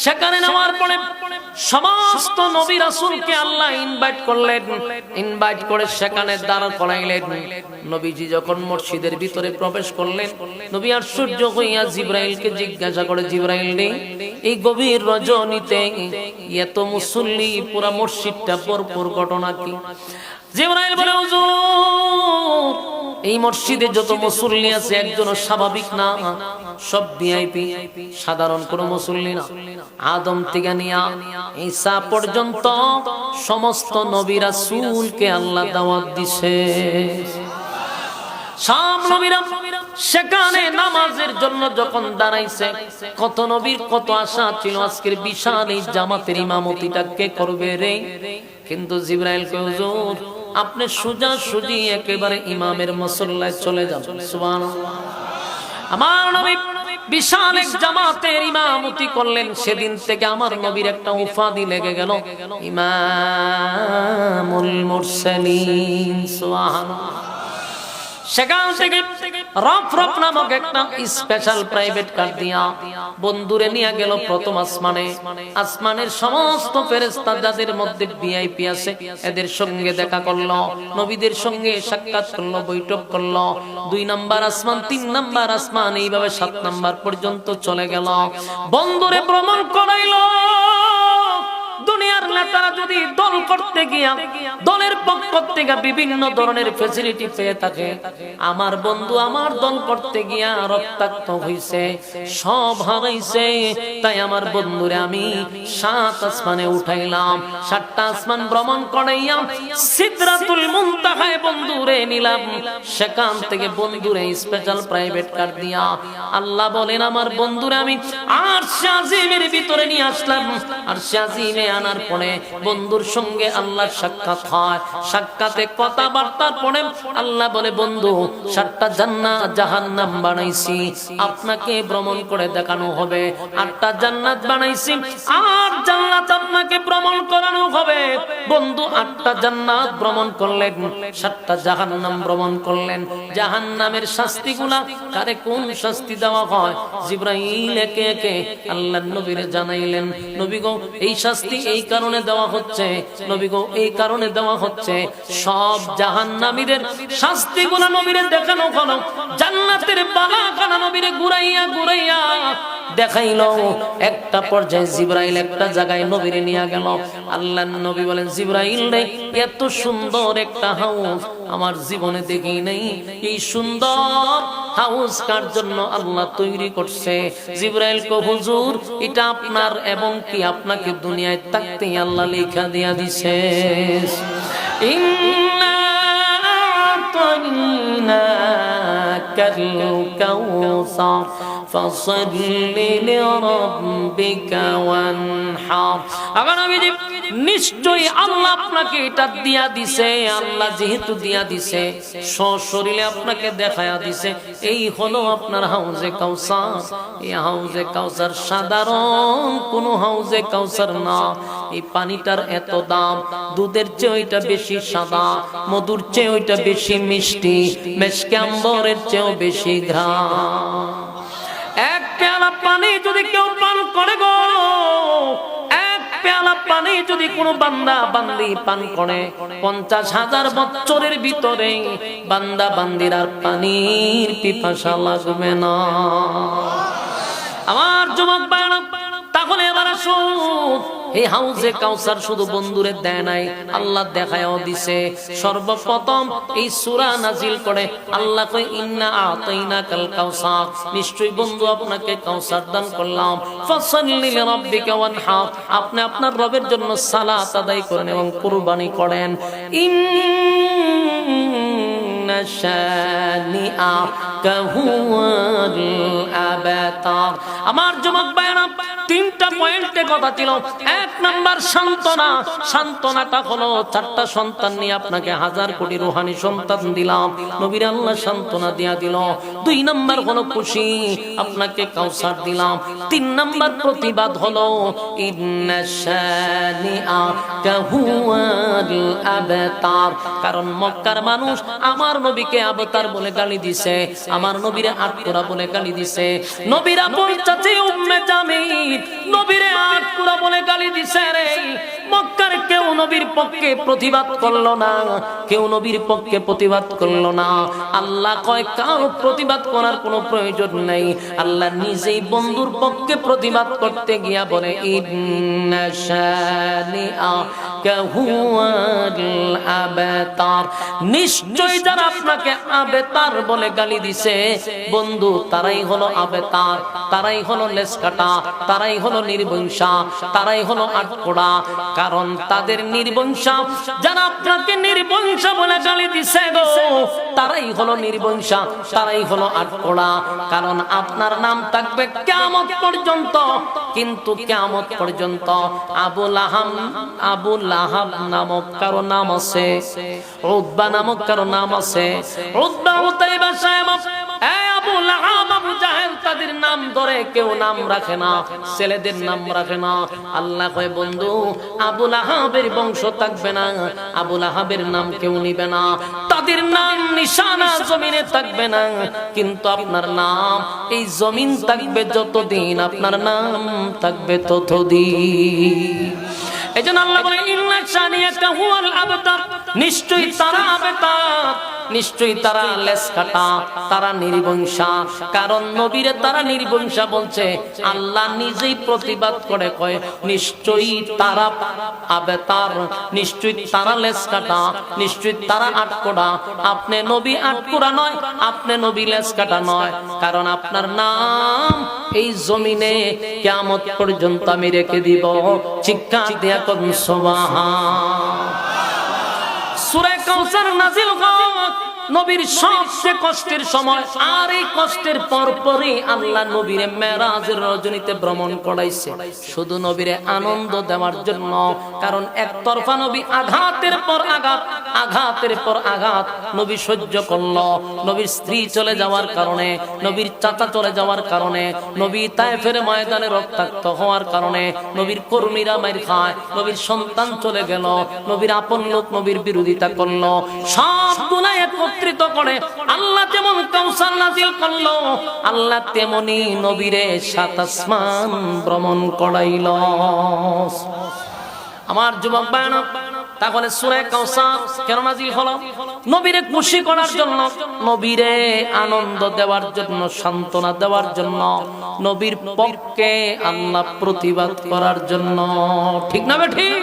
সেখানে নেওয়ার পরে সমস্ত নবী রাসূলকে আল্লাহ ইনভাইট করলেন, ইনভাইট করে সেখানে দাঁড় করাইলেন। নবীজি যখন মসজিদের ভিতরে প্রবেশ করলেন, নবী আশ্চর্য হইয়া জিবরাইলকে জিজ্ঞাসা করে, জিবরাইল রে, এই গভীর রজনীতে এত মুসল্লি, পুরা মসজিদটা ভরপুর, ঘটনা কি? জিবরাইল বলে, হুজুর, এই মসজিদে যত মুসল্লি আছে একজনও স্বাভাবিক না, সব ভিআইপি, সাধারণ কোনো মুসল্লি না। আদম থেকে নিয়া ঈসা পর্যন্ত সমস্ত নবী রাসূলকে আল্লাহ দাওয়াত দিছে। সব নবীরা সেখানে নামাজের জন্য যখন দাঁড়াইছে, কত নবীর কত আশা ছিল আজকের বিশাল এই জামাতের ইমামতিটা কে করবে রে। কিন্তু জিবরাইল কয়, হুজুর, আপনি সোজা সুজি একেবারে ইমামের মুসল্লায় চলে যান। সুবহানাল্লাহ। আমার নবী বিশাল এক জামাতের ইমামতি করলেন। সেদিন থেকে আমার নবীর একটা উপাধি লেগে গেল, ইমামুল মুরসালিন। সুবহানাল্লাহ। সেখান থেকে রফ নামক একটা স্পেশাল প্রাইভেট কার দিয়া বন্ধুরে নিয়ে গেল প্রথম আসমানে। আসমানের সমস্ত ফেরেশতা যাদের মধ্যে ভিআইপি আছে এদের সঙ্গে দেখা করলো, নবীদের সঙ্গে সাক্ষাৎ করলো, বৈঠক করলো। 2 নাম্বার আসমান, 3 নাম্বার আসমান, এইভাবে 7 নাম্বার পর্যন্ত চলে গেল। বন্ধুরে ভ্রমণ করাইলো। দুনিয়ার নেতারা যদি দল করতে গিয়া দলের পক্ষ থেকে বিভিন্ন ধরনের ফ্যাসিলিটি পেয়ে থাকে, আমার বন্ধু আমার দল করতে গিয়া রক্তাক্ত হইছে, সব হারাইছে। তাই আমার বন্ধুরে আমি 7 আসমানে উঠাইলাম, 7টা আসমান ভ্রমণ করাইয়া সিদরাতুল মুনতাহায় বন্ধুরে নিলাম। সেখান থেকে বন্ধুরে স্পেশাল প্রাইভেট কার দিয়া আল্লাহ বলেন, আমার বন্ধুরে আমি আরশে আজিমের ভিতরে নিয়ে আসলাম। আরশে আজিমে আনার পরে বন্ধুর সঙ্গে আল্লাহর সাক্ষাৎ হয়। সাক্ষাতে কথাবার্তার পরে আল্লাহ বলে, বন্ধু, 7টা জান্নাত জাহান্নাম বানাইছি, আপনাকে ভ্রমণ করে দেখানো হবে। 8টা জান্নাত বানাইছি, 8 জান্নাত আপনাকে ভ্রমণ করানো হবে। বন্ধু 8টা জান্নাত ভ্রমণ করলেন, 7টা জাহান্নাম ভ্রমণ করলেন। জাহান্নামের শাস্তিগুলা কারে কোন শাস্তি দেওয়া হয়, জিবরাইল একে একে আল্লাহর নবীরে জানাইলেন। নবী গো, এই শাস্তি এই কারণে দেওয়া হচ্ছে, নবী গো, এই কারণে দেওয়া হচ্ছে। সব জাহান্নামীদের শাস্তিগুলো নবীরে দেখানো হলো। জান্নাতের বাগাখানা নবীরে ঘুরাইয়া ঘুরাইয়া দেখাইলো। একটা পর্যায়ে জিবরাইল একটা জায়গায় নবীরে নিয়ে গেল। আল্লাহর নবী বলেন, জিবরাইল রে, এত সুন্দর একটা হাউস আমার জীবনে দেখি নাই। এই সুন্দর হাউস কার জন্য আল্লাহ তৈরি করছে? জিবরাইল কো, হুজুর, এটা আপনার এবং কি আপনাকে দুনিয়ায় থাকতেই আল্লাহ লেখা দিয়া দিছে। ইন্না আতাইনাকাল কাউসার ফাসাল্লি লিরাব্বিকা ওয়ানহার। আবার নবীজি, নিশ্চয়ই আল্লাহ আপনাকে এটা দিয়া দিছে। আল্লাহ যেহেতু দিয়া দিছে, সশরীরে আপনাকে দেখায়া দিছে, এই হলো আপনার হাউজে কাউসার। এই হাউজে কাউসার সাধারণ কোন হাউজে কাউসার না। এই পানিটার এত দাম, দুধের চেয়ে ওইটা বেশি সাদা, মধুর চেয়ে ওইটা বেশি মিষ্টি, মেশকে আম্বরের চেয়েও বেশি ঘ্রাণ। এক পেয়ালা পানি যদি কেউ পান করে গো, এক পেয়ালা পানি যদি কোনো বান্দা বান্দি পান করে, 50,000 বছরের ভিতরে বান্দা বান্দির আর পানির পিপাসা লাগবে না। আমার যুবক ভাইরা, তাহলে এবার আসুন, এই হাউজে কাউসার শুধু বন্ধুরে দেয় নাই, আল্লাহ দেখায়ও দিছে। সর্বপ্রথম এই সূরা নাজিল করে আল্লাহ কয়, ইন্না আতাইনাকাল কাউসার, নিশ্চয়ই বন্ধু আপনাকে কাউসার দান করলাম। ফাসাল্লি লিরাব্বিকা ওয়ানহার, আপনি আপনার রবের জন্য সালাত আদায় করেন এবং কুরবানি করেন। ইন্না শানিআকা হুয়াল আবতার। আমার যুবক ভাইরা, 3টা পয়েন্টে কথা ছিল। 1 নাম্বার সান্ত্বনা। সান্ত্বনাটা হলো 4টা সন্তান নিয়ে আপনাকে 1000 কোটি রূহানি সন্তান দিলাম, নবীর আল্লাহ সান্ত্বনা দিয়া দিল। 2 নাম্বার হলো খুশি, আপনাকে কাউসার দিলাম। 3 নাম্বার প্রতিবাদ হলো ইন্না শানিআকা হুয়াল আবতার। কারণ মক্কার মানুষ আমার নবীকে আবতার বলে গালি দিছে, আমার নবীরে আটকোরা বলে গালি দিছে। নবীরা বলছে উম্মে জামিল, নবীরে আটকুরা বলে গালি দিছে রে। মক্কার কেউ নবীর পক্ষে প্রতিবাদ করলো না, কেউ নবীর পক্ষে প্রতিবাদ করলো না। আল্লাহ কয় কারো প্রতিবাদ করার কোনো প্রয়োজন নেই। আল্লাহ নিজেই বন্ধুর পক্ষে প্রতিবাদ করতে গিয়া বলে ইন্না শানিআকা হুয়াল আবতার, নিশ্চয়ই যারা আপনাকে আবেতার বলে গালি দিছে বন্ধু তারাই হলো আবেতার, তারাই হলো লেসকাটা, তারাই হলো নির্বংশা, তারাই হলো আটকোড়া। কারণ তাদের নির্বংশা, যারা আপনাকে নির্বংশা বলে গালি দিছে গো, তারাই হলো নির্বংশা, তারাই হলো আটকোড়া। কারণ আপনার নাম থাকবে কিয়ামত পর্যন্ত, কিন্তু কিয়ামত পর্যন্ত আবু লাহাব নামক কারো নাম আছে, উতবা নামক কারো নাম আছে। উতবা উতাইবা সাহেব আবু লাহাব আবু জাহেল তাদের নাম ধরে কেউ নাম রাখে না, ছেলেদের নাম রাখে না। আল্লাহ কয় বন্ধু আবু লাহাবের বংশ থাকবে না, আবু লাহাবের নাম কেউ নিবে না, তাদের নাম নিশানা জমিনে থাকবে না, কিন্তু আপনার নাম এই জমিন থাকবে যতদিন, আপনার নাম থাকবে ততদিন। এজন্য আল্লাহ বলে ইন্না শানিআকা হুয়াল আবতার, নিশ্চয়ই তারা আবতার, নিশ্চয়ই তারা লেসকাটা, তারা নির্বংশা। কারণ নবীরে তারা নির্বংশা বলছে, আল্লাহ নিজেই প্রতিবাদ করে কয় নিশ্চয়ই তারা আবেতার, নিশ্চয়ই তারা লেসকাটা, নিশ্চয়ই তারা আটকোড়া। আপনি নবী আটকোড়া নয়, আপনি নবী লেসকাটা নয়, কারণ আপনার নাম এই জমিনে কিয়ামত পর্যন্ত আমি রেখে দিব। চিৎকার দিয়া কোন সুবহান। সূরা কাউসার নাজিল হোক নবীর সবচেয়ে কষ্টের সময়, আর এই কষ্টের পরপরই আল্লাহ নবীরে মেরাজের রজনীতে ভ্রমণ করাইছে, শুধু নবীরে আনন্দ দেওয়ার জন্য। কারণ একতরফা নবী আঘাতের পর আঘাত, আঘাতের পর আঘাত নবী সহ্য করলো। নবীর স্ত্রী চলে যাওয়ার কারণে, নবীর চাচা চলে যাওয়ার কারণে, নবী তায়েফের ময়দানে রক্তাক্ত হওয়ার কারণে, নবীর কর্মীরা মাইর খায়, নবীর সন্তান চলে গেল, নবীর আপন লোক নবীর বিরোধিতা করলো, সবগুলো একত্রিত করে আল্লাহ যেমন কাউসার নাজিল করলো, আল্লাহ তেমনি নবীরে সাত আসমান ভ্রমণ করাইল। আমার যুবক ভাইরা, তাহলে সূরা কাউসার কেন নাজিল হলো? নবীরে খুশি করার জন্য, নবীরে আনন্দ দেওয়ার জন্য, সান্ত্বনা দেওয়ার জন্য, নবীর পক্ষে আল্লাহ প্রতিবাদ করার জন্য। ঠিক না বে ঠিক?